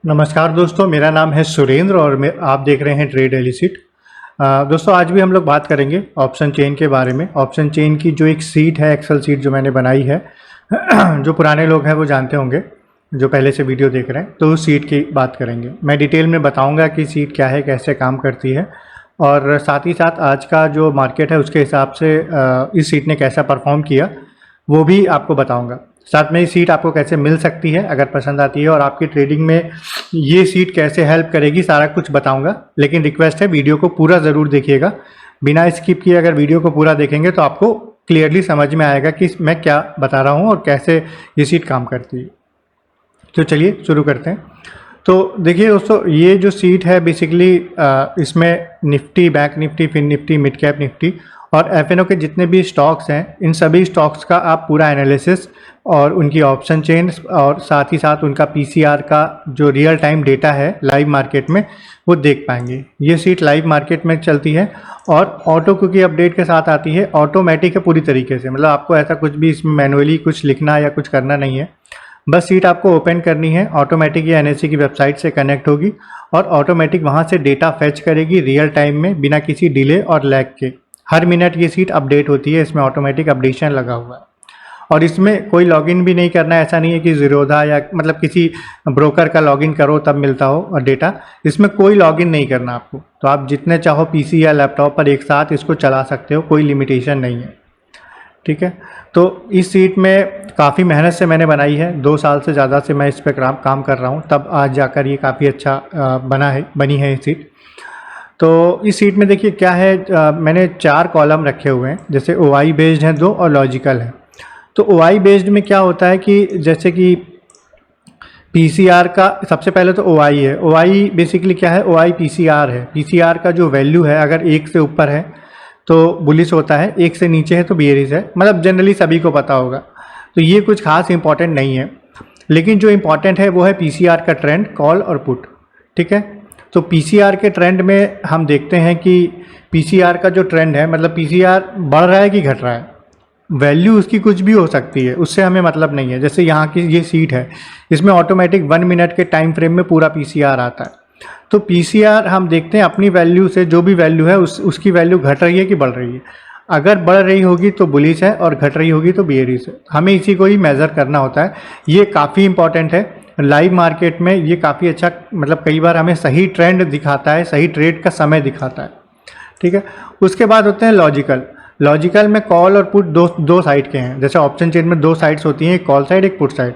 नमस्कार दोस्तों, मेरा नाम है सुरेंद्र और आप देख रहे हैं ट्रेड एलिसिट। दोस्तों आज भी हम लोग बात करेंगे ऑप्शन चेन के बारे में। ऑप्शन चेन की जो एक सीट है, एक्सेल सीट जो मैंने बनाई है जो पुराने लोग हैं वो जानते होंगे, जो पहले से वीडियो देख रहे हैं, तो उस सीट की बात करेंगे। मैं डिटेल में बताऊंगा कि सीट क्या है, कैसे काम करती है, और साथ ही साथ आज का जो मार्केट है उसके हिसाब से इस सीट ने कैसा परफॉर्म किया वो भी आपको बताऊँगा। साथ में ये सीट आपको कैसे मिल सकती है अगर पसंद आती है, और आपकी ट्रेडिंग में ये सीट कैसे हेल्प करेगी, सारा कुछ बताऊंगा। लेकिन रिक्वेस्ट है वीडियो को पूरा ज़रूर देखिएगा, बिना स्किप किए अगर वीडियो को पूरा देखेंगे तो आपको क्लियरली समझ में आएगा कि मैं क्या बता रहा हूँ और कैसे ये सीट काम करती है। तो चलिए शुरू करते हैं। तो देखिए दोस्तों, ये जो सीट है बेसिकली इसमें Nifty, bank Nifty, fin Nifty, mid cap Nifty और एफएनओ के जितने भी स्टॉक्स हैं, इन सभी स्टॉक्स का आप पूरा एनालिसिस और उनकी ऑप्शन चेन और साथ ही साथ उनका पीसीआर का जो रियल टाइम डेटा है लाइव मार्केट में वो देख पाएंगे। ये सीट लाइव मार्केट में चलती है और ऑटो कुकी अपडेट के साथ आती है। ऑटोमेटिक है पूरी तरीके से, मतलब आपको ऐसा कुछ भी इसमें मैनुअली कुछ लिखना या कुछ करना नहीं है। बस सीट आपको ओपन करनी है, ऑटोमेटिक ये एनएससी की वेबसाइट से कनेक्ट होगी और ऑटोमेटिक वहाँ से डेटा फेच करेगी रियल टाइम में बिना किसी डिले और लैग के। हर मिनट ये सीट अपडेट होती है, इसमें ऑटोमेटिक अपडेशन लगा हुआ है और इसमें कोई लॉगिन भी नहीं करना है। ऐसा नहीं है कि ज़ीरोधा या मतलब किसी ब्रोकर का लॉगिन करो तब मिलता हो और डेटा, इसमें कोई लॉगिन नहीं करना आपको। तो आप जितने चाहो पीसी या लैपटॉप पर एक साथ इसको चला सकते हो, कोई लिमिटेशन नहीं है, ठीक है। तो इस सीट में काफ़ी मेहनत से मैंने बनाई है, 2 साल से ज़्यादा से मैं इस पर काम कर रहा हूँ, तब आज जाकर ये काफ़ी अच्छा बनी है ये सीट। तो इस सीट में देखिए क्या है, मैंने 4 कॉलम रखे हुए हैं, जैसे ओआई बेस्ड हैं 2 और लॉजिकल है। तो ओआई बेस्ड में क्या होता है कि जैसे कि पीसीआर का सबसे पहले तो ओआई है। ओआई बेसिकली क्या है, ओआई पीसीआर है। पीसीआर का जो वैल्यू है अगर 1 से ऊपर है तो बुलिश होता है, 1 से नीचे है तो बेयरिश है, मतलब जनरली सभी को पता होगा। तो ये कुछ खास इंपॉर्टेंट नहीं है, लेकिन जो इंपॉर्टेंट है वो है पीसीआर का ट्रेंड, कॉल और पुट, ठीक है। तो पीसीआर के ट्रेंड में हम देखते हैं कि पीसीआर का जो ट्रेंड है, मतलब पीसीआर बढ़ रहा है कि घट रहा है, वैल्यू उसकी कुछ भी हो सकती है, उससे हमें मतलब नहीं है। जैसे यहाँ की ये सीट है, इसमें ऑटोमेटिक 1 मिनट के टाइम फ्रेम में पूरा पीसीआर आता है। तो पीसीआर हम देखते हैं अपनी वैल्यू से, जो भी वैल्यू है उसकी वैल्यू घट रही है कि बढ़ रही है। अगर बढ़ रही होगी तो बुलिश है और घट रही होगी तो बेयरिश है। हमें इसी को ही मेज़र करना होता है। ये काफ़ी इंपॉर्टेंट है लाइव मार्केट में, ये काफ़ी अच्छा, मतलब कई बार हमें सही ट्रेंड दिखाता है, सही ट्रेड का समय दिखाता है, ठीक है। उसके बाद होते हैं लॉजिकल। लॉजिकल में कॉल और पुट दो साइड के हैं। जैसे ऑप्शन चेन में 2 साइड्स होती हैं, एक कॉल साइड एक पुट साइड।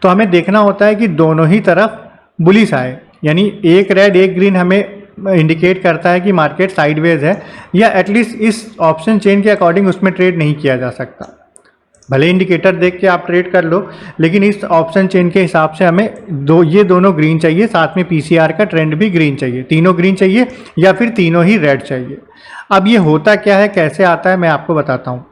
तो हमें देखना होता है कि दोनों ही तरफ बुलिश आए, यानी एक रेड एक ग्रीन हमें इंडिकेट करता है कि मार्केट साइडवेज है, या एटलीस्ट इस ऑप्शन चेन के अकॉर्डिंग उसमें ट्रेड नहीं किया जा सकता। भले इंडिकेटर देख के आप ट्रेड कर लो, लेकिन इस ऑप्शन चेन के हिसाब से हमें ये दोनों ग्रीन चाहिए, साथ में पीसीआर का ट्रेंड भी ग्रीन चाहिए, तीनों ग्रीन चाहिए या फिर तीनों ही रेड चाहिए। अब ये होता क्या है, कैसे आता है, मैं आपको बताता हूँ,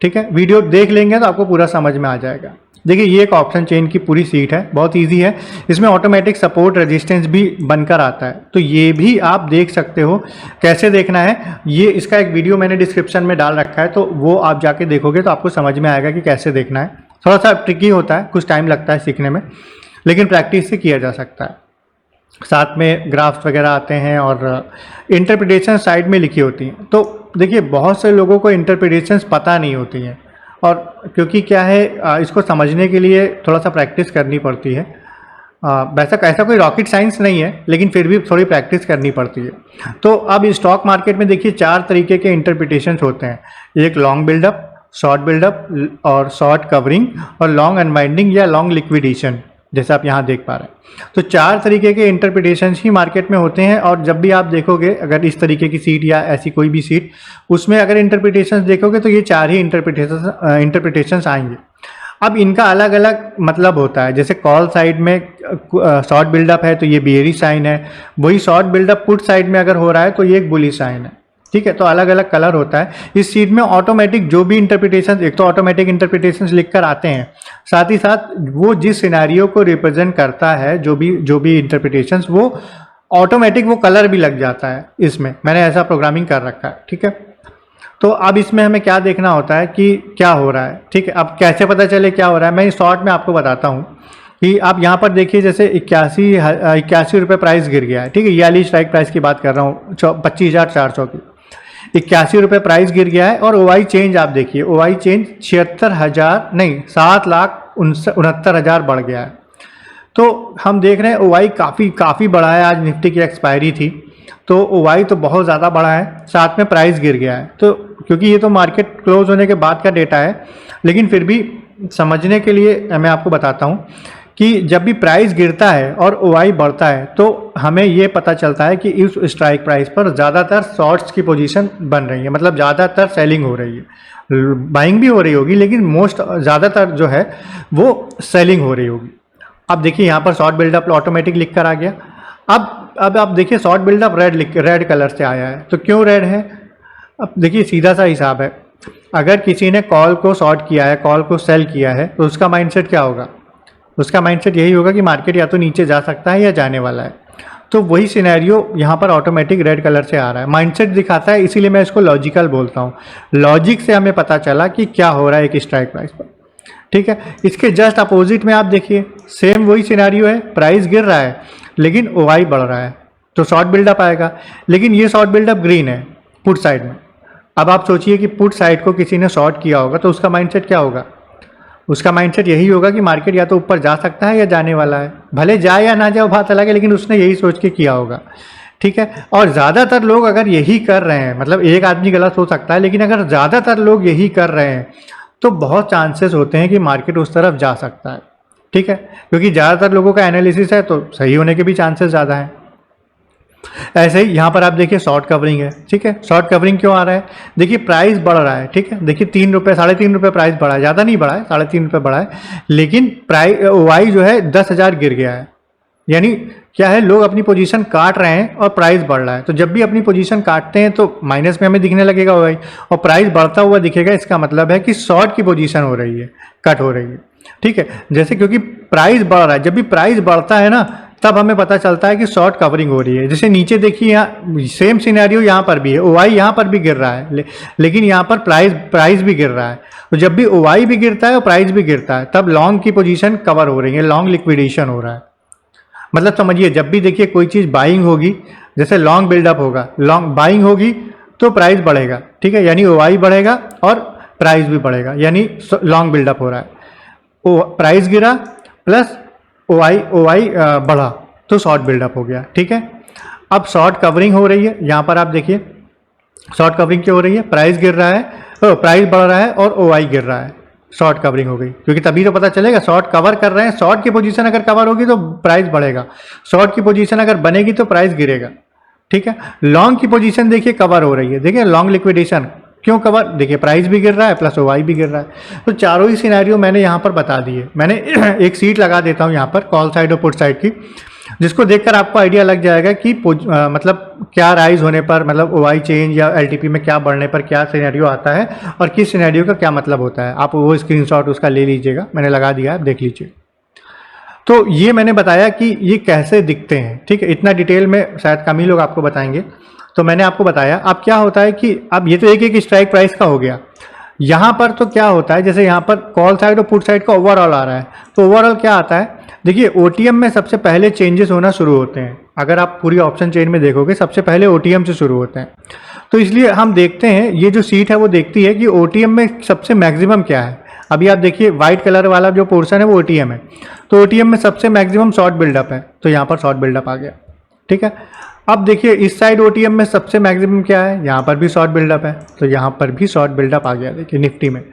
ठीक है। वीडियो देख लेंगे तो आपको पूरा समझ में आ जाएगा। देखिए ये एक ऑप्शन चेन की पूरी सीट है, बहुत इजी है। इसमें ऑटोमेटिक सपोर्ट रेजिस्टेंस भी बनकर आता है, तो ये भी आप देख सकते हो। कैसे देखना है, ये इसका एक वीडियो मैंने डिस्क्रिप्शन में डाल रखा है, तो वो आप जाके देखोगे तो आपको समझ में आएगा कि कैसे देखना है। थोड़ा सा ट्रिकी होता है, कुछ टाइम लगता है सीखने में, लेकिन प्रैक्टिस से किया जा सकता है। साथ में ग्राफ्स वगैरह आते हैं और इंटरप्रिटेशन साइड में लिखी होती हैं। तो देखिए बहुत से लोगों को इंटरप्रिटेशंस पता नहीं होती हैं, और क्योंकि क्या है, इसको समझने के लिए थोड़ा सा प्रैक्टिस करनी पड़ती है। वैसा ऐसा कोई रॉकेट साइंस नहीं है, लेकिन फिर भी थोड़ी प्रैक्टिस करनी पड़ती है। तो अब स्टॉक मार्केट में देखिए 4 तरीके के इंटरप्रिटेशंस होते हैं। एक लॉन्ग बिल्डअप, शॉर्ट बिल्डअप और शॉर्ट कवरिंग, और लॉन्ग अनवाइंडिंग या लॉन्ग लिक्विडेशन, जैसे आप यहाँ देख पा रहे हैं। तो 4 तरीके के इंटरप्रिटेशंस ही मार्केट में होते हैं, और जब भी आप देखोगे अगर इस तरीके की सीट या ऐसी कोई भी सीट, उसमें अगर इंटरप्रिटेशंस देखोगे तो ये 4 ही इंटरप्रिटेशंस आएंगे। अब इनका अलग अलग मतलब होता है। जैसे कॉल साइड में शॉर्ट बिल्डअप है तो ये बेयरिश साइन है, वही शॉर्ट बिल्डअप पुट साइड में अगर हो रहा है तो ये एक बुलिश साइन है, ठीक है। तो अलग अलग कलर होता है इस सीट में। ऑटोमेटिक जो भी इंटरप्रिटेशन, एक तो ऑटोमेटिक इंटरप्रिटेशंस लिखकर आते हैं, साथ ही साथ वो जिस सिनेरियो को रिप्रेजेंट करता है, जो भी इंटरप्रिटेशंस, वो ऑटोमेटिक वो कलर भी लग जाता है इसमें। मैंने ऐसा प्रोग्रामिंग कर रखा है, ठीक है। तो अब इसमें हमें क्या देखना होता है कि क्या हो रहा है, ठीक है। अब कैसे पता चले क्या हो रहा है, मैं शॉर्ट में आपको बताता हूँ। कि आप यहाँ पर देखिए जैसे 81 रुपये प्राइस गिर गया है, ठीक है, ये वाली स्ट्राइक प्राइस की बात कर रहा हूँ, 25,400 की 81 रुपये प्राइस गिर गया है। और ओवाई चेंज आप देखिए, ओवाई चेंज 76,000 नहीं 7,69,000 बढ़ गया है। तो हम देख रहे हैं ओवाई काफ़ी बड़ा है। आज निफ्टी की एक्सपायरी थी तो ओवाई तो बहुत ज़्यादा बड़ा है, साथ में प्राइस गिर गया है। तो क्योंकि ये तो मार्केट क्लोज होने के बाद का डेटा है, लेकिन फिर भी समझने के लिए मैं आपको बताता हूँ कि जब भी प्राइस गिरता है और ओवाई बढ़ता है तो हमें ये पता चलता है कि इस स्ट्राइक प्राइस पर ज़्यादातर शॉर्ट्स की पोजीशन बन रही है, मतलब ज़्यादातर सेलिंग हो रही है। बाइंग भी हो रही होगी लेकिन ज़्यादातर जो है वो सेलिंग हो रही होगी। अब देखिए यहाँ पर शॉर्ट बिल्डअप ऑटोमेटिक लिख कर आ गया। अब आप देखिए शॉर्ट बिल्डअप रेड कलर से आया है, तो क्यों रेड है? अब देखिए सीधा सा हिसाब है, अगर किसी ने कॉल को शॉर्ट किया है, कॉल को सेल किया है, तो उसका माइंडसेट क्या होगा? उसका माइंडसेट यही होगा कि मार्केट या तो नीचे जा सकता है या जाने वाला है। तो वही सिनेरियो यहाँ पर ऑटोमेटिक रेड कलर से आ रहा है, माइंडसेट दिखाता है, इसीलिए मैं इसको लॉजिकल बोलता हूँ। लॉजिक से हमें पता चला कि क्या हो रहा है एक स्ट्राइक प्राइस पर, ठीक है। इसके जस्ट अपोजिट में आप देखिए सेम वही सिनेरियो है, प्राइस गिर रहा है लेकिन ओवाई बढ़ रहा है, तो शॉर्ट बिल्डअप आएगा। लेकिन ये शॉर्ट बिल्डअप ग्रीन है पुट साइड में। अब आप सोचिए कि पुट साइड को किसी ने शॉर्ट किया होगा तो उसका माइंडसेट क्या होगा? उसका माइंडसेट यही होगा कि मार्केट या तो ऊपर जा सकता है या जाने वाला है, भले जाए या ना जाए वो बात अलग है, लेकिन उसने यही सोच के किया होगा, ठीक है। और ज़्यादातर लोग अगर यही कर रहे हैं, मतलब एक आदमी गलत हो सकता है, लेकिन अगर ज़्यादातर लोग यही कर रहे हैं तो बहुत चांसेस होते हैं कि मार्केट उस तरफ जा सकता है, ठीक है। क्योंकि ज़्यादातर लोगों का एनालिसिस है तो सही होने के भी चांसेस ज़्यादा हैं। ऐसे ही यहाँ पर आप देखिए शॉर्ट कवरिंग है, ठीक है। शॉर्ट कवरिंग क्यों आ रहा है? देखिए प्राइस बढ़ रहा है, ठीक है। देखिए 3 रुपये 3.5 रुपये प्राइस बढ़ा है, ज़्यादा नहीं बढ़ा है, 3.5 रुपये बढ़ा है, लेकिन प्राइस ओवाई जो है 10,000 गिर गया है। यानी क्या है, लोग अपनी पोजीशन काट रहे हैं और प्राइस बढ़ रहा है। तो जब भी अपनी पोजीशन काटते हैं तो माइनस में हमें दिखने लगेगा ओवाई, और प्राइस बढ़ता हुआ दिखेगा, इसका मतलब है कि शॉर्ट की पोजीशन हो रही है, कट हो रही है, ठीक है। जैसे क्योंकि प्राइस बढ़ रहा है, जब भी प्राइस बढ़ता है ना तब हमें पता चलता है कि शॉर्ट कवरिंग हो रही है। जैसे नीचे देखिए यहाँ सेम सिनेरियो यहाँ पर भी है, ओवाई यहाँ पर भी गिर रहा है लेकिन यहाँ पर प्राइस भी गिर रहा है। तो जब भी ओवाई भी गिरता है और प्राइस भी गिरता है तब लॉन्ग की पोजीशन कवर हो रही है, लॉन्ग लिक्विडेशन हो रहा है। मतलब समझिए जब भी देखिए कोई चीज़ बाइंग होगी, जैसे लॉन्ग बिल्डअप होगा, लॉन्ग बाइंग होगी तो प्राइस बढ़ेगा, ठीक है, यानी ओवाई बढ़ेगा और प्राइस भी बढ़ेगा, यानी लॉन्ग बिल्डअप हो रहा है। प्राइस गिरा प्लस ओवाई बढ़ा तो शॉर्ट बिल्डअप हो गया, ठीक है। अब शॉर्ट कवरिंग हो रही है, यहाँ पर आप देखिए शॉर्ट कवरिंग क्यों हो रही है? प्राइस गिर रहा है, प्राइस बढ़ रहा है और ओवाई गिर रहा है, शॉर्ट कवरिंग हो गई। क्योंकि तभी तो पता चलेगा शॉर्ट कवर कर रहे हैं, शॉर्ट की पोजीशन अगर कवर होगी तो प्राइस बढ़ेगा, शॉर्ट की पोजीशन अगर बनेगी तो प्राइस गिरेगा, ठीक है। लॉन्ग की पोजीशन देखिए कवर हो रही है, देखिए लॉन्ग लिक्विडेशन क्यों कवर, देखिए प्राइस भी गिर रहा है प्लस ओवाई भी गिर रहा है। तो चारों ही सिनेरियो मैंने यहाँ पर बता दिए। मैंने एक सीट लगा देता हूँ यहाँ पर कॉल साइड और पुट साइड की, जिसको देखकर आपको आइडिया लग जाएगा कि मतलब क्या राइज होने पर, मतलब ओवाई चेंज या एलटीपी में क्या बढ़ने पर क्या सिनेरियो आता है और किस सिनेरियो का क्या मतलब होता है। आप वो स्क्रीनशॉट उसका ले लीजिएगा, मैंने लगा दिया है, देख लीजिए। तो ये मैंने बताया कि ये कैसे दिखते हैं, ठीक है। इतना डिटेल में शायद कम ही लोग आपको बताएंगे, तो मैंने आपको बताया। अब क्या होता है कि अब ये तो एक स्ट्राइक प्राइस का हो गया। यहाँ पर तो क्या होता है, जैसे यहाँ पर कॉल साइड और पुट साइड का ओवरऑल आ रहा है, तो ओवरऑल क्या आता है? देखिए ओटीएम में सबसे पहले चेंजेस होना शुरू होते हैं। अगर आप पूरी ऑप्शन चेन में देखोगे सबसे पहले ओटीएम से शुरू होते हैं। तो इसलिए हम देखते हैं, ये जो सीट है वो देखती है कि ओटीएम में सबसे मैक्सिमम क्या है। अभी आप देखिए व्हाइट कलर वाला जो पोर्शन है वो ओटीएम है, तो ओटीएम में सबसे मैक्सिमम शॉर्ट बिल्डअप है, तो यहाँ पर शॉर्ट बिल्डअप आ गया, ठीक है। अब देखिए इस साइड ओटीएम में सबसे मैक्सिमम क्या है, यहाँ पर भी शॉर्ट बिल्डअप है, तो यहाँ पर भी शॉर्ट बिल्डअप आ गया, देखिए निफ्टी में।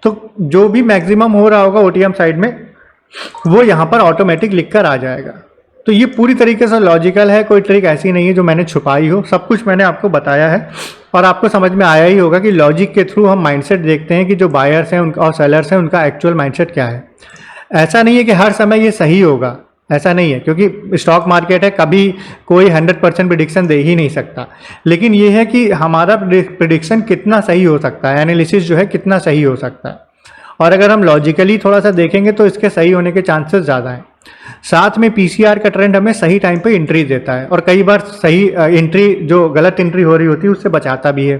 तो जो भी मैक्सिमम हो रहा होगा ओटीएम साइड में वो यहाँ पर ऑटोमेटिक लिख कर आ जाएगा। तो ये पूरी तरीके से लॉजिकल है, कोई ट्रिक ऐसी नहीं है जो मैंने छुपाई हो, सब कुछ मैंने आपको बताया है और आपको समझ में आया ही होगा कि लॉजिक के थ्रू हम माइंडसेट देखते हैं कि जो बायर्स हैं उनका और सेलर्स हैं उनका एक्चुअल माइंडसेट क्या है। ऐसा नहीं है कि हर समय ये सही होगा, ऐसा नहीं है, क्योंकि स्टॉक मार्केट है, कभी कोई 100% प्रिडिक्शन दे ही नहीं सकता। लेकिन ये है कि हमारा प्रिडिक्शन कितना सही हो सकता है, एनालिसिस जो है कितना सही हो सकता है। और अगर हम लॉजिकली थोड़ा सा देखेंगे तो इसके सही होने के चांसेस ज़्यादा हैं। साथ में पीसीआर का ट्रेंड हमें सही टाइम पे एंट्री देता है और कई बार सही एंट्री जो गलत एंट्री हो रही होती है उससे बचाता भी है।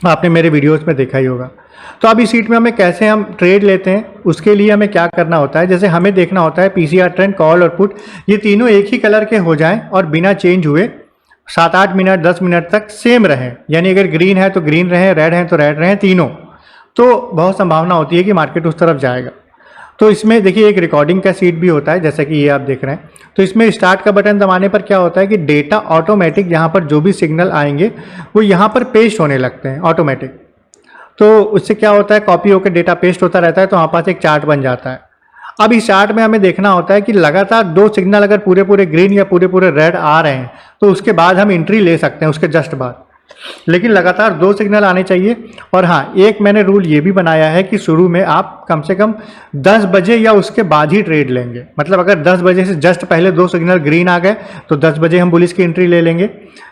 आपने मेरे वीडियोस में देखा ही होगा। तो अब इस सीट में हमें कैसे हम ट्रेड लेते हैं, उसके लिए हमें क्या करना होता है, जैसे हमें देखना होता है पीसीआर ट्रेंड, कॉल और पुट ये तीनों एक ही कलर के हो जाएं और बिना चेंज हुए 7-8 मिनट 10 मिनट तक सेम रहें। यानी अगर ग्रीन है तो ग्रीन रहें, रेड है तो रेड रहें, तीनों, तो बहुत संभावना होती है कि मार्केट उस तरफ जाएगा। तो इसमें देखिए एक रिकॉर्डिंग का सीट भी होता है, जैसे कि ये आप देख रहे हैं। तो इसमें स्टार्ट का बटन दबाने पर क्या होता है कि डेटा ऑटोमेटिक, यहाँ पर जो भी सिग्नल आएंगे वो यहाँ पर पेस्ट होने लगते हैं ऑटोमेटिक। तो उससे क्या होता है, कॉपी होकर डेटा पेस्ट होता रहता है, तो हमारे पास एक चार्ट बन जाता है। अब इस चार्ट में हमें देखना होता है कि लगातार 2 सिग्नल अगर पूरे पूरे ग्रीन या पूरे पूरे रेड आ रहे हैं तो उसके बाद हम एंट्री ले सकते हैं, उसके जस्ट बाद। लेकिन लगातार 2 सिग्नल आने चाहिए। और हाँ, एक मैंने रूल ये भी बनाया है कि शुरू में आप कम से कम 10 बजे या उसके बाद ही ट्रेड लेंगे। मतलब अगर 10 बजे से जस्ट पहले 2 सिग्नल ग्रीन आ गए तो 10 बजे हम बुलिश की एंट्री ले लेंगे,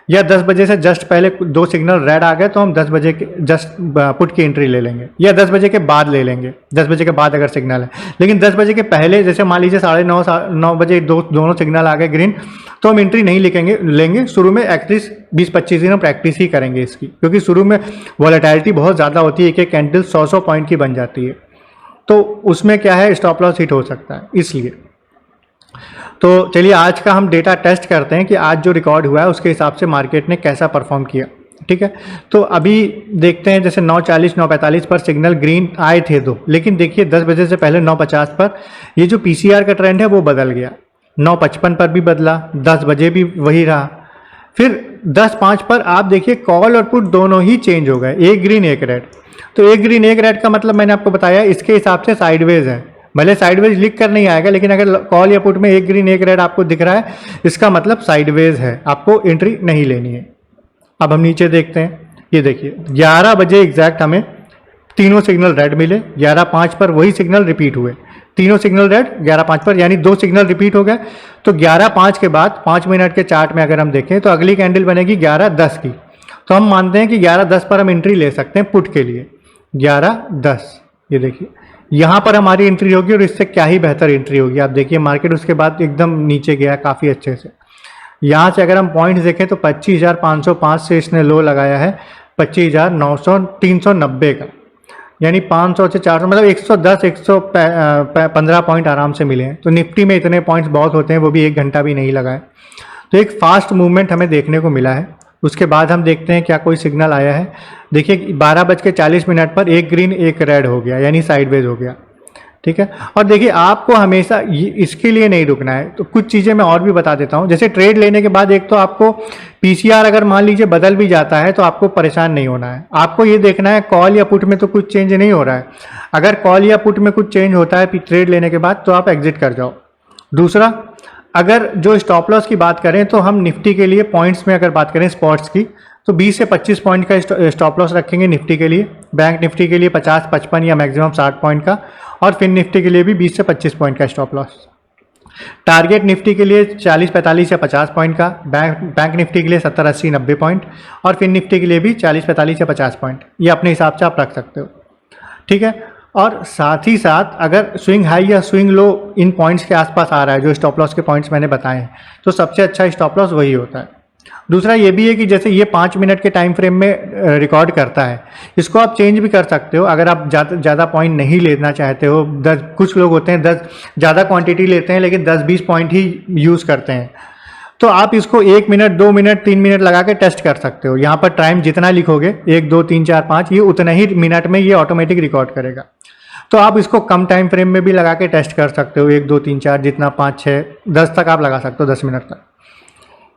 या 10 बजे से जस्ट पहले 2 सिग्नल रेड आ गए तो हम 10 बजे के जस्ट पुट की एंट्री ले लेंगे, या 10 बजे के बाद ले लेंगे, 10 बजे के बाद अगर सिग्नल है। लेकिन 10 बजे के पहले, जैसे मान लीजिए 9:30 बजे दोनों सिग्नल आ गए ग्रीन, तो हम एंट्री नहीं लेंगे। शुरू में एटलीस्ट 20-25 दिन हम प्रैक्टिस ही करेंगे इसकी, क्योंकि शुरू में वॉलेटिलिटी बहुत ज़्यादा होती है, एक कैंडल 100 पॉइंट की बन जाती है, तो उसमें क्या है स्टॉप लॉस हिट हो सकता है इसलिए। तो चलिए आज का हम डेटा टेस्ट करते हैं कि आज जो रिकॉर्ड हुआ है उसके हिसाब से मार्केट ने कैसा परफॉर्म किया। ठीक है, तो अभी देखते हैं, जैसे 9:40 9:45 पर सिग्नल ग्रीन आए थे 2, लेकिन देखिए 10 बजे से पहले 9:50 पर ये जो पीसीआर का ट्रेंड है वो बदल गया, 9:55 पर भी बदला, 10 बजे भी वही रहा, फिर 10:05 पर आप देखिए कॉल और पुट दोनों ही चेंज हो गए, एक ग्रीन एक रेड। तो एक ग्रीन एक रेड का मतलब मैंने आपको बताया इसके हिसाब से साइडवेज है। भले साइडवेज लिख कर नहीं आएगा, लेकिन अगर कॉल या पुट में एक ग्रीन एक रेड आपको दिख रहा है, इसका मतलब साइडवेज है, आपको एंट्री नहीं लेनी है। अब हम नीचे देखते हैं, ये देखिए 11 बजे एग्जैक्ट हमें तीनों सिग्नल रेड मिले, 11:05 पर वही सिग्नल रिपीट हुए, तीनों सिग्नल रेड 11:05 पर, यानी 2 सिग्नल रिपीट हो गए। तो 11:05 के बाद 5 मिनट के चार्ट में अगर हम देखें तो अगली कैंडल बनेगी 11:10 की, तो हम मानते हैं कि 11:10 पर हम एंट्री ले सकते हैं पुट के लिए। 11:10 ये देखिए यहाँ पर हमारी एंट्री होगी, और इससे क्या ही बेहतर एंट्री होगी। आप देखिए मार्केट उसके बाद एकदम नीचे गया काफ़ी अच्छे से। यहाँ से अगर हम पॉइंट्स देखें तो 25,505 से इसने लो लगाया है 25,390 का, यानी 500 से 400 मतलब 110 115 पॉइंट आराम से मिले हैं। तो निफ्टी में इतने पॉइंट्स बहुत होते हैं, वो भी 1 घंटा भी नहीं लगा है। तो एक फास्ट मूवमेंट हमें देखने को मिला है। उसके बाद हम देखते हैं क्या कोई सिग्नल आया है। देखिए 12:40 पर एक ग्रीन एक रेड हो गया, यानी साइडवेज हो गया। ठीक है, और देखिए आपको हमेशा इसके लिए नहीं रुकना है। तो कुछ चीज़ें मैं और भी बता देता हूँ, जैसे ट्रेड लेने के बाद एक तो आपको पीसीआर अगर मान लीजिए बदल भी जाता है तो आपको परेशान नहीं होना है। आपको ये देखना है कॉल या पुट में तो कुछ चेंज नहीं हो रहा है। अगर कॉल या पुट में कुछ चेंज होता है ट्रेड लेने के बाद तो आप एग्जिट कर जाओ। दूसरा, अगर जो स्टॉप लॉस की बात करें तो हम निफ्टी के लिए पॉइंट्स में अगर बात करें स्पॉट्स की, तो 20 से 25 पॉइंट का स्टॉप लॉस रखेंगे निफ्टी के लिए, बैंक निफ्टी के लिए 50 55 या मैक्सिमम 60 पॉइंट का, और फिन निफ्टी के लिए भी 20 से 25 पॉइंट का स्टॉप लॉस। टारगेट निफ्टी के लिए 40 45 या 50 पॉइंट का, बैंक निफ्टी के लिए 70 80 90 पॉइंट, और फिन निफ्टी के लिए भी 40 45 या 50 पॉइंट। ये अपने हिसाब से आप रख सकते हो। ठीक है, और साथ ही साथ अगर स्विंग हाई या स्विंग लो इन पॉइंट्स के आसपास आ रहा है, जो स्टॉप लॉस के पॉइंट्स मैंने बताए हैं, तो सबसे अच्छा स्टॉप लॉस वही होता है। दूसरा ये भी है कि जैसे ये 5 मिनट के टाइम फ्रेम में रिकॉर्ड करता है, इसको आप चेंज भी कर सकते हो। अगर आप ज़्यादा पॉइंट नहीं लेना चाहते हो, 10 कुछ लोग होते हैं 10 ज़्यादा क्वांटिटी लेते हैं लेकिन 10-20 पॉइंट ही यूज़ करते हैं, तो आप इसको 1 मिनट 2 मिनट 3 मिनट लगा के टेस्ट कर सकते हो। यहाँ पर टाइम जितना लिखोगे 1 2 3 4 5, ये उतना ही मिनट में ये ऑटोमेटिक रिकॉर्ड करेगा। तो आप इसको कम टाइम फ्रेम में भी लगा के टेस्ट कर सकते हो, 1 2 3 4 जितना 5 6 10 तक आप लगा सकते हो, 10 मिनट तक,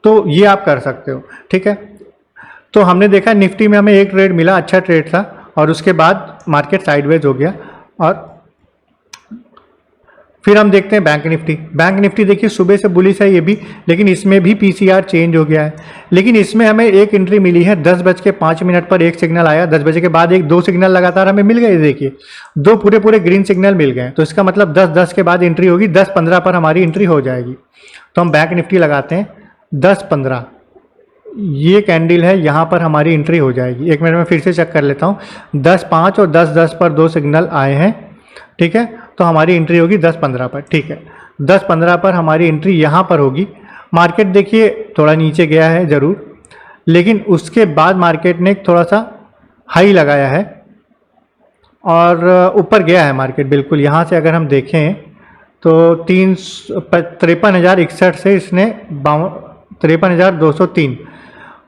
तो ये आप कर सकते हो। ठीक है, तो हमने देखा निफ्टी में हमें एक ट्रेड मिला, अच्छा ट्रेड था, और उसके बाद मार्केट साइडवेज हो गया। और फिर हम देखते हैं बैंक निफ्टी। बैंक निफ्टी देखिए सुबह से बुलिश है ये भी, लेकिन इसमें भी पीसीआर चेंज हो गया है। लेकिन इसमें हमें एक एंट्री मिली है, 10:05 पर एक सिग्नल आया, 10 बजे के बाद 2 सिग्नल लगातार हमें मिल गए। देखिए 2 पूरे ग्रीन सिग्नल मिल गए, तो इसका मतलब 10:10 के बाद एंट्री होगी, 10:15 पर हमारी एंट्री हो जाएगी। तो हम बैंक निफ्टी लगाते हैं 10:15, ये कैंडल है, यहाँ पर हमारी एंट्री हो जाएगी। 1 मिनट में फिर से चेक कर लेता हूँ, 10:05 और 10:10 पर 2 सिग्नल आए हैं। ठीक है, तो हमारी एंट्री होगी 10:15 पर। ठीक है, 10:15 पर हमारी एंट्री यहाँ पर होगी। मार्केट देखिए थोड़ा नीचे गया है ज़रूर, लेकिन उसके बाद मार्केट ने थोड़ा सा हाई लगाया है और ऊपर गया है मार्केट बिल्कुल। यहाँ से अगर हम देखें तो 53,061 से इसने 53,203,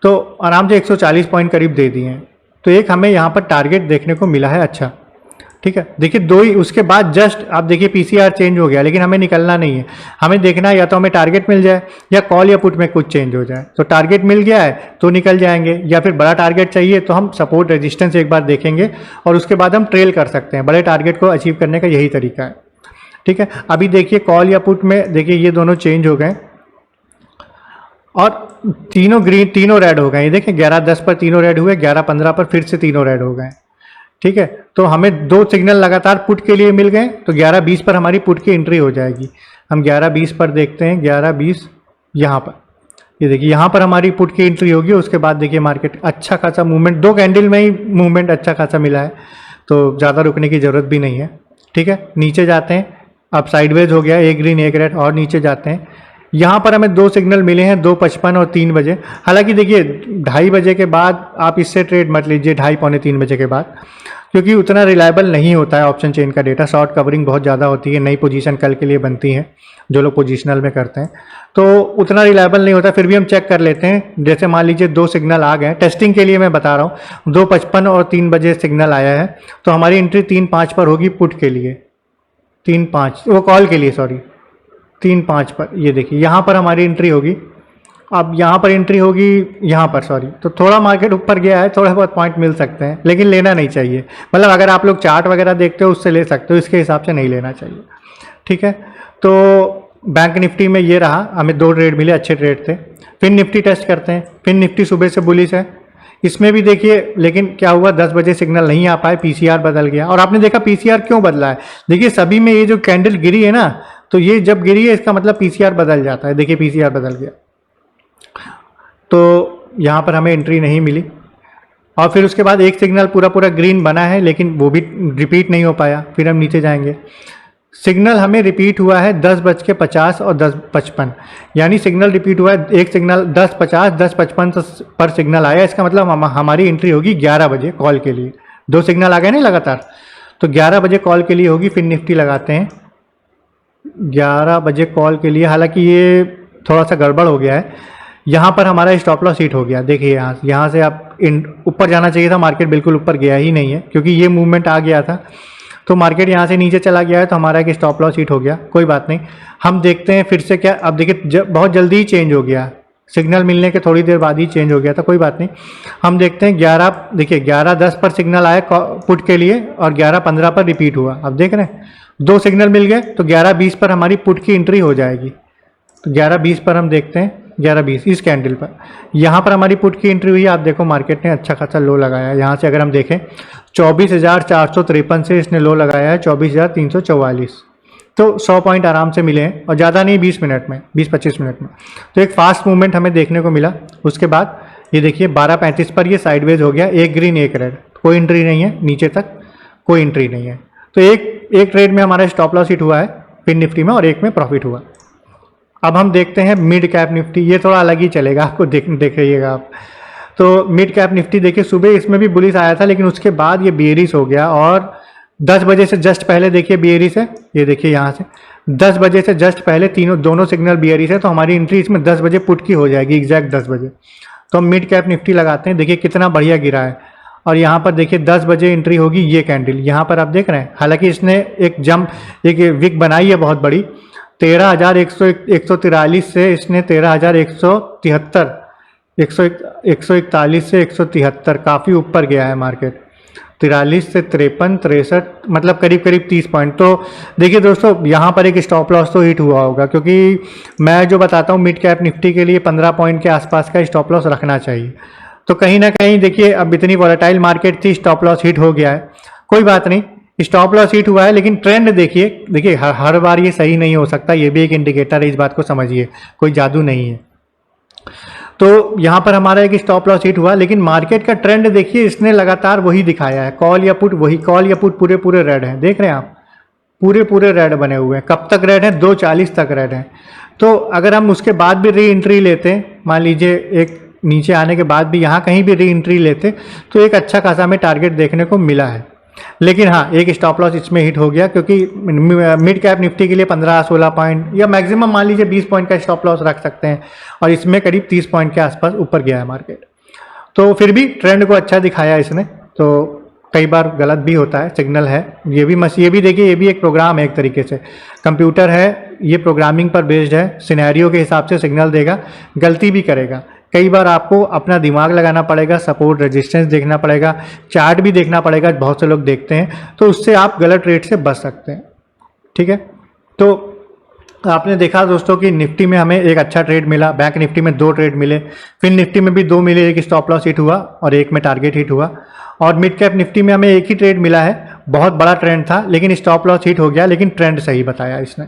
तो आराम से 140 पॉइंट करीब दे दिए हैं। तो एक हमें यहाँ पर टारगेट देखने को मिला है अच्छा, ठीक है। देखिए दो ही उसके बाद जस्ट आप देखिए पीसीआर चेंज हो गया, लेकिन हमें निकलना नहीं है। हमें देखना है या तो हमें टारगेट मिल जाए या कॉल या पुट में कुछ चेंज हो जाए। तो टारगेट मिल गया है तो निकल जाएंगे, या फिर बड़ा टारगेट चाहिए तो हम सपोर्ट रेजिस्टेंस एक बार देखेंगे और उसके बाद हम ट्रेल कर सकते हैं। बड़े टारगेट को अचीव करने का यही तरीका है, ठीक है। अभी देखिए कॉल या पुट में देखिए ये दोनों चेंज हो गए और तीनों ग्रीन तीनों रेड हो गए। ये देखिए 11:10 पर तीनों रेड हुए, 11:15 पर फिर से तीनों रेड हो गए, ठीक है। तो हमें दो सिग्नल लगातार पुट के लिए मिल गए, तो 11:20 पर हमारी पुट की एंट्री हो जाएगी। हम 11:20 पर देखते हैं, 11:20 यहाँ पर, ये देखिए यहाँ पर हमारी पुट की एंट्री होगी। उसके बाद देखिए मार्केट अच्छा खासा मूवमेंट, 2 कैंडल में ही मूवमेंट अच्छा खासा मिला है, तो ज़्यादा रुकने की ज़रूरत भी नहीं है, ठीक है। नीचे जाते हैं, अब साइडवेज हो गया, एक ग्रीन एक रेड, और नीचे जाते हैं। यहाँ पर हमें 2 सिग्नल मिले हैं, 2:55 और 3 बजे। हालांकि देखिए 2:30 बजे के बाद आप इससे ट्रेड मत लीजिए, 2:30 पौने 3 बजे के बाद, क्योंकि उतना रिलायबल नहीं होता है ऑप्शन चेन का डेटा। शॉर्ट कवरिंग बहुत ज़्यादा होती है, नई पोजीशन कल के लिए बनती है जो लोग पोजीशनल में करते हैं, तो उतना रिलायबल नहीं होता। फिर भी हम चेक कर लेते हैं। जैसे मान लीजिए 2 सिग्नल आ गए, टेस्टिंग के लिए मैं बता रहा हूँ, 2:55 और 3 बजे सिग्नल आया है, तो हमारी एंट्री 3:05 पर होगी पुट के लिए, 3:05 वो कॉल के लिए, सॉरी 3:05 पर। ये देखिए यहाँ पर हमारी एंट्री होगी। अब यहाँ पर एंट्री होगी, यहाँ पर सॉरी, तो थोड़ा मार्केट ऊपर गया है, थोड़ा बहुत पॉइंट मिल सकते हैं, लेकिन लेना नहीं चाहिए। मतलब अगर आप लोग चार्ट वगैरह देखते हो उससे ले सकते हो, इसके हिसाब से नहीं लेना चाहिए, ठीक है। तो बैंक निफ्टी में ये रहा, हमें 2 ट्रेड मिले, अच्छे ट्रेड थे। फिर निफ्टी टेस्ट करते हैं। फिर निफ्टी सुबह से बुलिश है, इसमें भी देखिए, लेकिन क्या हुआ 10 बजे सिग्नल नहीं आ पाए, पीसीआर बदल गया। और आपने देखा पीसीआर क्यों बदला है, देखिए सभी में ये जो कैंडल गिरी है ना, तो ये जब गिरी है इसका मतलब पीसीआर बदल जाता है। देखिए पीसीआर बदल गया, तो यहाँ पर हमें एंट्री नहीं मिली। और फिर उसके बाद एक सिग्नल पूरा ग्रीन बना है, लेकिन वो भी रिपीट नहीं हो पाया। फिर हम नीचे जाएंगे, सिग्नल हमें रिपीट हुआ है 10:50 और 10:55, यानी सिग्नल रिपीट हुआ है। एक सिग्नल 10:50 10:55 पर सिग्नल आया, इसका मतलब हमारी एंट्री होगी 11 बजे कॉल के लिए। 2 सिग्नल आ गए ना लगातार, तो 11 बजे कॉल के लिए होगी। फिर निफ्टी लगाते हैं 11 बजे कॉल के लिए। हालांकि ये थोड़ा सा गड़बड़ हो गया है, यहाँ पर हमारा स्टॉप लॉस हिट हो गया। देखिए यहाँ से आप ऊपर जाना चाहिए था, मार्केट बिल्कुल ऊपर गया ही नहीं है, क्योंकि ये मूवमेंट आ गया था। तो मार्केट यहाँ से नीचे चला गया है, तो हमारा एक स्टॉप लॉस हिट हो गया। कोई बात नहीं, हम देखते हैं फिर से क्या। अब देखिए बहुत जल्दी ही चेंज हो गया, सिग्नल मिलने के थोड़ी देर बाद ही चेंज हो गया था। कोई बात नहीं, हम देखते हैं 11:10 पर सिग्नल आया पुट के लिए और 11:15 पर रिपीट हुआ। अब देख रहे हैं 2 सिग्नल मिल गए, तो 11:20 पर हमारी पुट की एंट्री हो जाएगी। तो 11:20 पर हम देखते हैं, 11:20 इस कैंडल पर, यहाँ पर हमारी पुट की एंट्री हुई है। आप देखो मार्केट ने अच्छा खासा लो लगाया है। यहाँ से अगर हम देखें 24,453 से इसने लो लगाया है 24,344, तो 100 पॉइंट आराम से मिले हैं, और ज़्यादा नहीं, 20 मिनट में, 20-25 मिनट में। तो एक फास्ट मूवमेंट हमें देखने को मिला। उसके बाद ये देखिए 12:35 पर ये साइडवेज हो गया, एक ग्रीन एक रेड, कोई एंट्री नहीं है, नीचे तक कोई एंट्री नहीं है। तो एक ट्रेड में हमारा स्टॉप लॉस हिट हुआ है फिर निफ्टी में, और एक में प्रॉफिट हुआ। अब हम देखते हैं मिड कैप निफ्टी, ये थोड़ा अलग ही चलेगा, आपको देख रहिएगा आप। तो मिड कैप निफ्टी देखिए सुबह इसमें भी बुलिश आया था, लेकिन उसके बाद ये बेयरिश हो गया, और 10 बजे से जस्ट पहले देखिए बेयरिश है। ये देखिए यहाँ से 10 बजे से जस्ट पहले दोनों सिग्नल बेयरिश है, तो हमारी एंट्री इसमें 10 बजे पुट की हो जाएगी, एग्जैक्ट 10 बजे। तो हम मिड कैप निफ्टी लगाते हैं, देखिए कितना बढ़िया गिरा है। और यहाँ पर देखिए 10 बजे एंट्री होगी, ये कैंडल यहाँ पर आप देख रहे हैं। हालांकि इसने एक विक बनाई है बहुत बड़ी, 13,143 से इसने 13,173, 141 से 173, काफ़ी ऊपर गया है मार्केट। 43 से 53, 63, मतलब करीब 30 पॉइंट। तो देखिए दोस्तों यहाँ पर एक स्टॉप लॉस तो हिट हुआ होगा, क्योंकि मैं जो बताता हूँ मिड कैप निफ्टी के लिए 15 पॉइंट के आसपास का स्टॉप लॉस रखना चाहिए। तो कहीं ना कहीं देखिए अब इतनी वॉलेटाइल मार्केट थी, स्टॉप लॉस हिट हो गया है। कोई बात नहीं, स्टॉप लॉस हिट हुआ है, लेकिन ट्रेंड देखिए हर बार ये सही नहीं हो सकता, ये भी एक इंडिकेटर है, इस बात को समझिए, कोई जादू नहीं है। तो यहाँ पर हमारा एक स्टॉप लॉस हिट हुआ, लेकिन मार्केट का ट्रेंड देखिए इसने लगातार वही दिखाया है, कॉल या पुट वही, कॉल या पुट पूरे रेड हैं, देख रहे हैं आप, पूरे रेड बने हुए हैं। कब तक रेड है? 2:40 तक रेड है। तो अगर हम उसके बाद भी री एंट्री लेते हैं, मान लीजिए एक नीचे आने के बाद भी यहाँ कहीं भी री एंट्री लेते तो एक अच्छा खासा हमें टारगेट देखने को मिला है। लेकिन हाँ, एक स्टॉप लॉस इसमें हिट हो गया, क्योंकि मिड कैप निफ्टी के लिए 15-16 पॉइंट या मैक्सिमम मान लीजिए 20 पॉइंट का स्टॉप लॉस रख सकते हैं, और इसमें करीब 30 पॉइंट के आसपास ऊपर गया है मार्केट। तो फिर भी ट्रेंड को अच्छा दिखाया इसने। तो कई बार गलत भी होता है, सिग्नल है, ये भी देखिए, ये भी एक प्रोग्राम है, एक तरीके से कंप्यूटर है, ये प्रोग्रामिंग पर बेस्ड है, सिनेरियो के हिसाब से सिग्नल देगा, गलती भी करेगा। कई बार आपको अपना दिमाग लगाना पड़ेगा, सपोर्ट रेजिस्टेंस देखना पड़ेगा, चार्ट भी देखना पड़ेगा, बहुत से लोग देखते हैं, तो उससे आप गलत ट्रेड से बच सकते हैं। ठीक है, तो आपने देखा दोस्तों कि निफ्टी में हमें एक अच्छा ट्रेड मिला, बैंक निफ्टी में 2 ट्रेड मिले, फिर निफ्टी में भी 2 मिले, एक स्टॉप लॉस हिट हुआ और एक में टारगेट हिट हुआ, और मिड कैप निफ्टी में हमें एक ही ट्रेड मिला है। बहुत बड़ा ट्रेंड था लेकिन स्टॉप लॉस हिट हो गया, लेकिन ट्रेंड सही बताया इसने।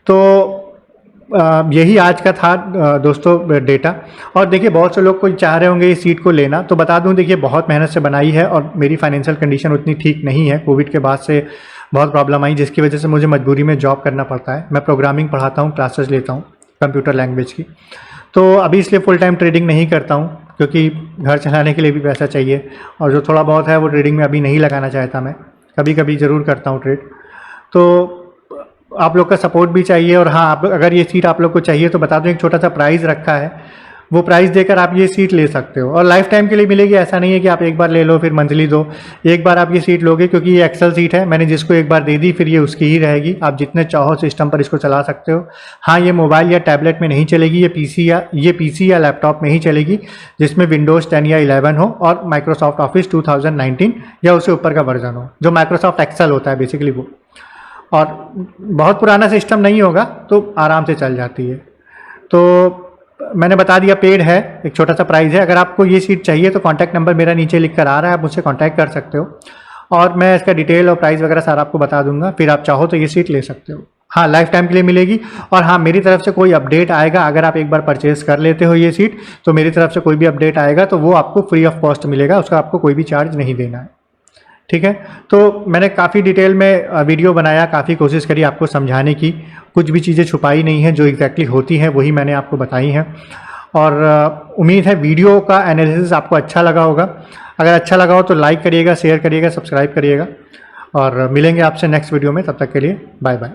तो यही आज का था दोस्तों डेटा। और देखिए, बहुत से लोग कोई चाह रहे होंगे इस सीट को लेना, तो बता दूं देखिए, बहुत मेहनत से बनाई है और मेरी फाइनेंशियल कंडीशन उतनी ठीक नहीं है। कोविड के बाद से बहुत प्रॉब्लम आई, जिसकी वजह से मुझे मजबूरी में जॉब करना पड़ता है। मैं प्रोग्रामिंग पढ़ाता हूँ, क्लासेस लेता हूँ कंप्यूटर लैंग्वेज की, तो अभी इसलिए फुल टाइम ट्रेडिंग नहीं करता हूँ, क्योंकि घर चलाने के लिए भी पैसा चाहिए, और जो थोड़ा बहुत है वो ट्रेडिंग में अभी नहीं लगाना चाहता मैं, कभी कभी ज़रूर करता हूँ ट्रेड। तो आप लोग का सपोर्ट भी चाहिए। और हाँ, आप अगर ये सीट आप लोग को चाहिए तो बता दूं, एक छोटा सा प्राइस रखा है, वो प्राइस देकर आप ये सीट ले सकते हो, और लाइफ टाइम के लिए मिलेगी। ऐसा नहीं है कि आप एक बार ले लो फिर मंथली दो, एक बार आप ये सीट लोगे, क्योंकि ये एक्सेल सीट है, मैंने जिसको एक बार दे दी फिर ये उसकी ही रहेगी। आप जितने चाहो सिस्टम पर इसको चला सकते हो। हाँ, ये मोबाइल या टैबलेट में नहीं चलेगी, ये पीसी या लैपटॉप में ही चलेगी, जिसमें विंडोज़ 10 या 11 हो और माइक्रोसॉफ्ट ऑफिस 2019 या उससे ऊपर का वर्जन हो, जो माइक्रोसॉफ्ट एक्सेल होता है बेसिकली वो। और बहुत पुराना सिस्टम नहीं होगा तो आराम से चल जाती है। तो मैंने बता दिया, पेड है, एक छोटा सा प्राइस है। अगर आपको ये सीट चाहिए तो कॉन्टैक्ट नंबर मेरा नीचे लिख कर आ रहा है, आप मुझसे कॉन्टैक्ट कर सकते हो, और मैं इसका डिटेल और प्राइस वगैरह सारा आपको बता दूंगा, फिर आप चाहो तो ये सीट ले सकते हो। हाँ, लाइफ टाइम के लिए मिलेगी। और हाँ, मेरी तरफ से कोई अपडेट आएगा, अगर आप एक बार परचेज कर लेते हो ये सीट, तो मेरी तरफ से कोई भी अपडेट आएगा तो वो आपको फ्री ऑफ कॉस्ट मिलेगा, उसका आपको कोई भी चार्ज नहीं देना है। ठीक है, तो मैंने काफ़ी डिटेल में वीडियो बनाया, काफ़ी कोशिश करी आपको समझाने की, कुछ भी चीज़ें छुपाई नहीं है, जो एग्जैक्टली होती हैं वही मैंने आपको बताई हैं। और उम्मीद है वीडियो का एनालिसिस आपको अच्छा लगा होगा। अगर अच्छा लगा हो तो लाइक करिएगा, शेयर करिएगा, सब्सक्राइब करिएगा, और मिलेंगे आपसे नेक्स्ट वीडियो में। तब तक के लिए बाय बाय।